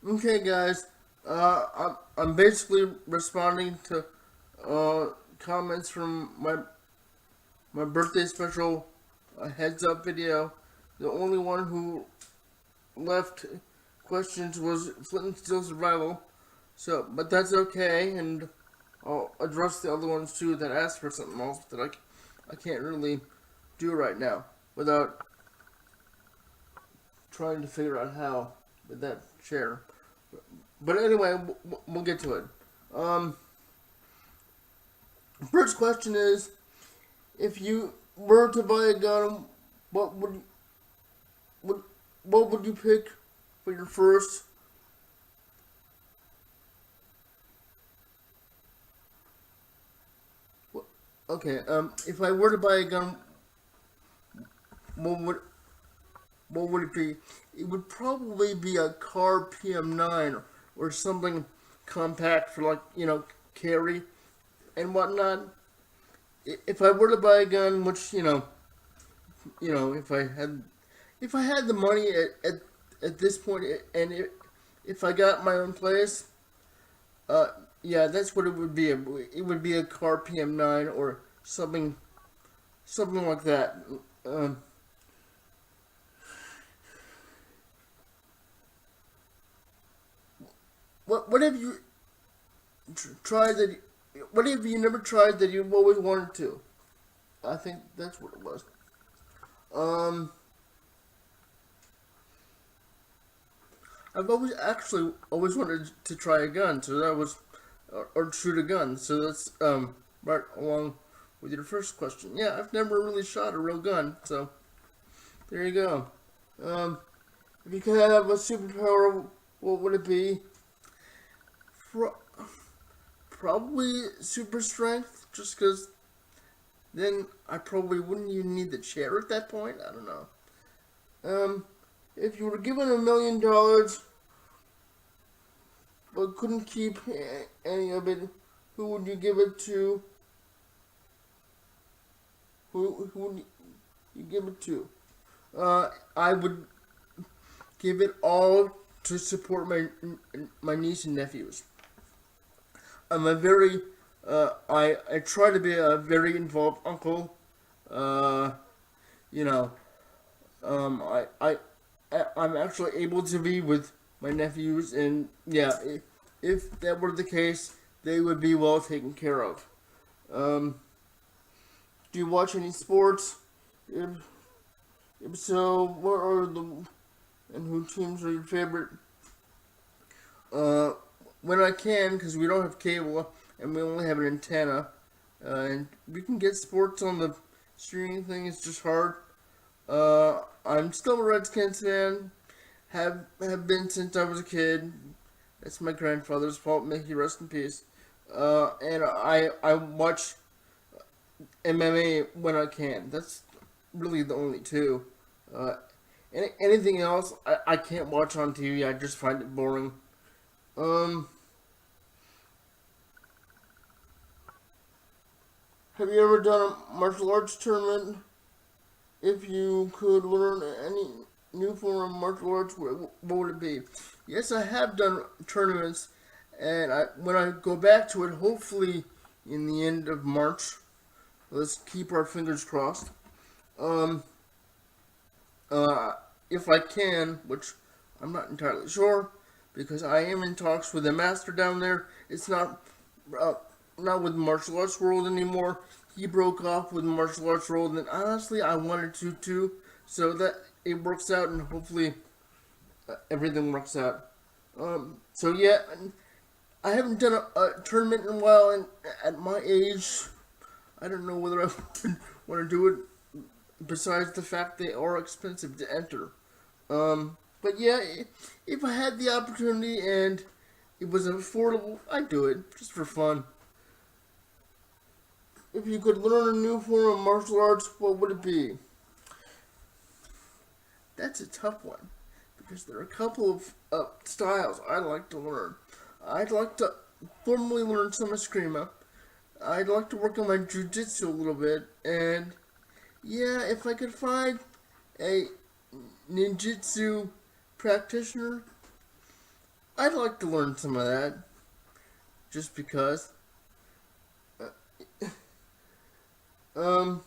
Okay, guys. I'm basically responding to comments from my birthday special heads up video. The only one who left questions was Flint and Steel Survival. So, but that's okay, and I'll address the other ones too that asked for something else that I can't really do right now without trying to figure out how with that chair. But anyway, we'll get to it. Um, First question is, if you were to buy a gun, what would what would you pick for your first? Okay, if I were to buy a gun, what would what would it be? It would probably be a car PM9 or something compact for like carry and whatnot. If I were to buy a gun, which if I had the money at this point, and if I got my own place, uh, yeah, that's what it would be. It would be a car PM9 or something like that. Um, what have you tried that? What have you never tried that you've always wanted to? I think that's what it was. Um, I've always wanted to try a gun, so that was or shoot a gun. So that's right along with your first question. Yeah, I've never really shot a real gun, so there you go. Um, if you could have a superpower, what would it be? Pro- Probably super strength, just because then I probably wouldn't even need the chair at that point. I don't know. Um, if you were given $1 million but couldn't keep any of it, who would you give it to? Who would you give it to? I would give it all to support my niece and nephews. I'm a very I try to be a very involved uncle. Uh, you know, um, I I I'm actually able to be with my nephews, and yeah, if that were the case, they would be well taken care of. Um, do you watch any sports? If, if so, what are the and who teams are your favorite? Uh, when I can, because we don't have cable and we only have an antenna, and we can get sports on the streaming thing. It's just hard. I'm still a Redskins fan. Have been since I was a kid. That's my grandfather's fault. May he rest in peace. And I watch MMA when I can. That's really the only two. Uh, anything else, I can't watch on TV. I just find it boring. Um, have you ever done a martial arts tournament? If you could learn any new form of martial arts, what would it be? Yes, I have done tournaments, and when I go back to it, hopefully in the end of March, let's keep our fingers crossed. Um, uh, if I can, which I'm not entirely sure, because I am in talks with a master down there. It's uh, not with Martial Arts World anymore. He broke off with Martial Arts World, and honestly, I wanted to too. So that it works out, and hopefully everything works out. So yeah, I haven't done a tournament in a while, and at my age, I don't know whether I would want to do it. Besides the fact they are expensive to enter. But yeah, if I had the opportunity and it was affordable, I'd do it just for fun. If you could learn a new form of martial arts, what would it be? That's a tough one because there are a couple of styles I'd like to learn. I'd like to formally learn some eskrima. I'd like to work on my jujitsu a little bit, and yeah, if I could find a ninjutsu practitioner, I'd like to learn some of that, just because. Um,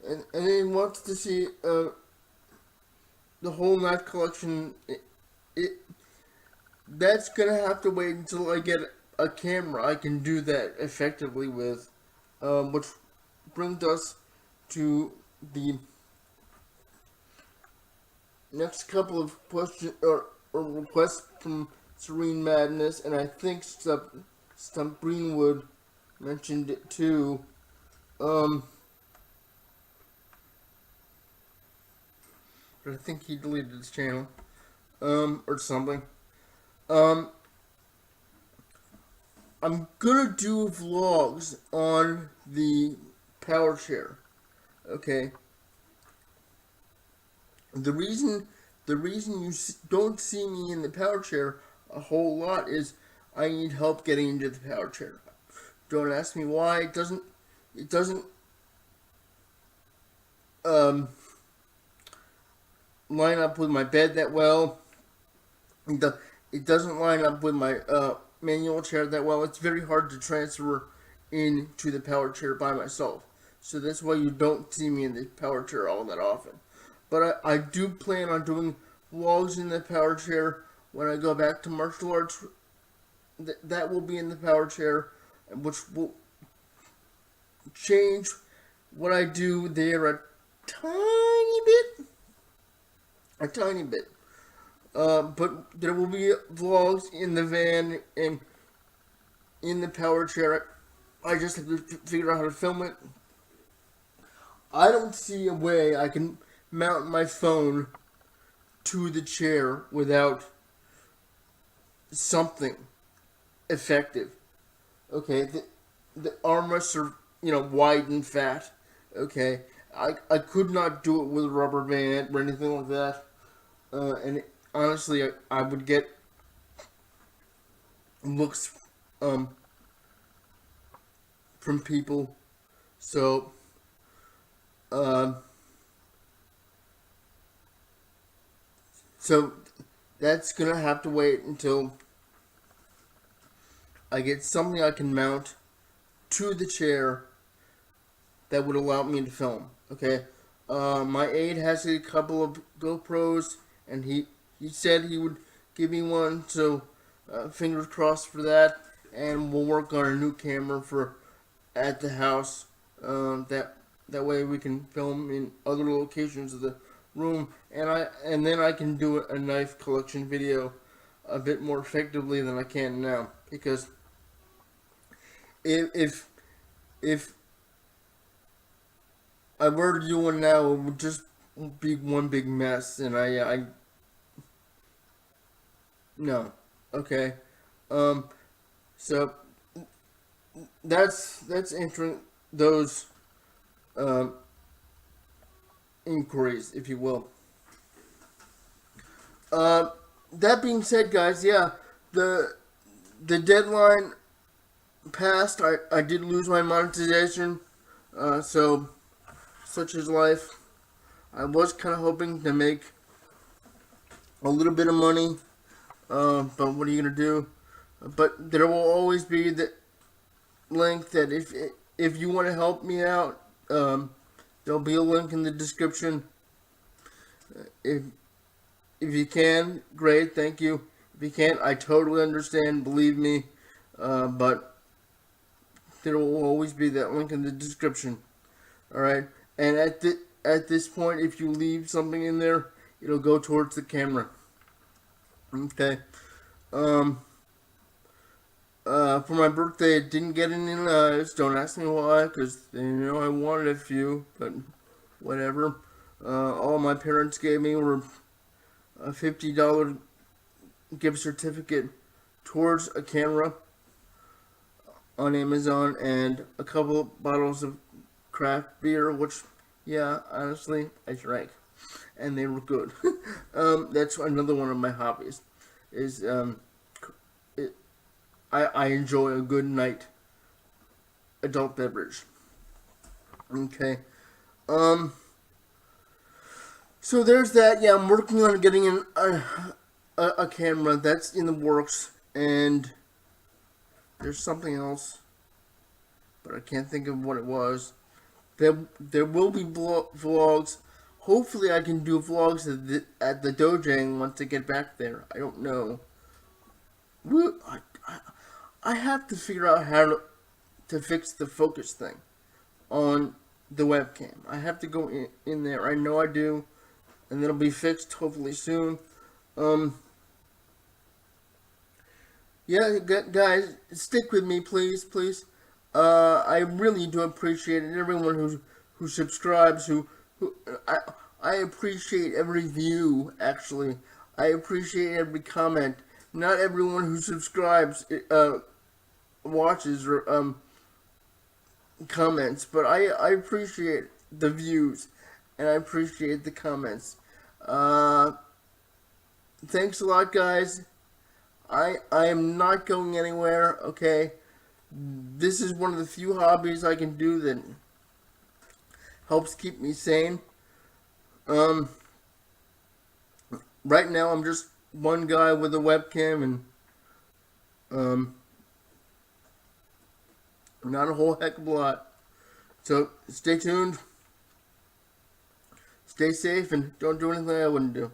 and he wants to see the whole knife collection. It that's gonna have to wait until I get a camera I can do that effectively with, which brings us to the next couple of questions or requests from Serene Madness, and I think Stump Greenwood mentioned it too. Um, but I think he deleted his channel, or something. Um, I'm gonna do vlogs on the power chair. Okay. The reason you don't see me in the power chair a whole lot is I need help getting into the power chair. Don't ask me why. It doesn't um, line up with my bed that well. It doesn't line up with my manual chair that well. It's very hard to transfer into the power chair by myself. So that's why you don't see me in the power chair all that often. But I do plan on doing vlogs in the power chair when I go back to martial arts. That will be in the power chair, which will change what I do there a tiny bit. A tiny bit. But there will be vlogs in the van and in the power chair. I just have to figure out how to film it. I don't see a way I can mount my phone to the chair without something effective. Okay, the armrests are, wide and fat. Okay, I could not do it with a rubber band or anything like that. And honestly, I would get looks from people. So so that's gonna have to wait until I get something I can mount to the chair that would allow me to film. Okay, my aide has a couple of GoPros, and he said he would give me one. So fingers crossed for that, and we'll work on a new camera for at the house. That way we can film in other locations of the room, and then I can do a knife collection video a bit more effectively than I can now, because if I were to do one now, it would just be one big mess, and I no. Okay. So that's answering those inquiries, if you will. That being said, guys, yeah, the deadline passed. I did lose my monetization, so such is life. I was kind of hoping to make a little bit of money, but what are you gonna do? But there will always be the link that if you want to help me out, there'll be a link in the description. If you can, great, thank you. If you can't, I totally understand, believe me. But there will always be that link in the description. Alright? And at this point, if you leave something in there, it'll go towards the camera. Okay. For my birthday, I didn't get any knives. Don't ask me why, because they know I wanted a few, but whatever. All my parents gave me were a $50 gift certificate towards a camera on Amazon and a couple of bottles of craft beer, which, yeah, honestly, I drank, and they were good. That's another one of my hobbies, is I enjoy a good night adult beverage. Okay. So there's that. Yeah, I'm working on getting a camera that's in the works, and there's something else, but I can't think of what it was. There will be vlogs. Hopefully, I can do vlogs at the Dojang once I get back there. I don't know. I have to figure out how to fix the focus thing on the webcam. I have to go in there. I know I do, and it'll be fixed hopefully soon. Yeah, guys, stick with me, please, please. I really do appreciate it. Everyone who subscribes, who I appreciate every view. Actually, I appreciate every comment. Not everyone who subscribes watches or comments, but I appreciate the views and I appreciate the comments. Thanks a lot, guys. I am not going anywhere. Okay, this is one of the few hobbies I can do that helps keep me sane. Um, right now I'm just one guy with a webcam and not a whole heck of a lot. So stay tuned, stay safe, and don't do anything I wouldn't do.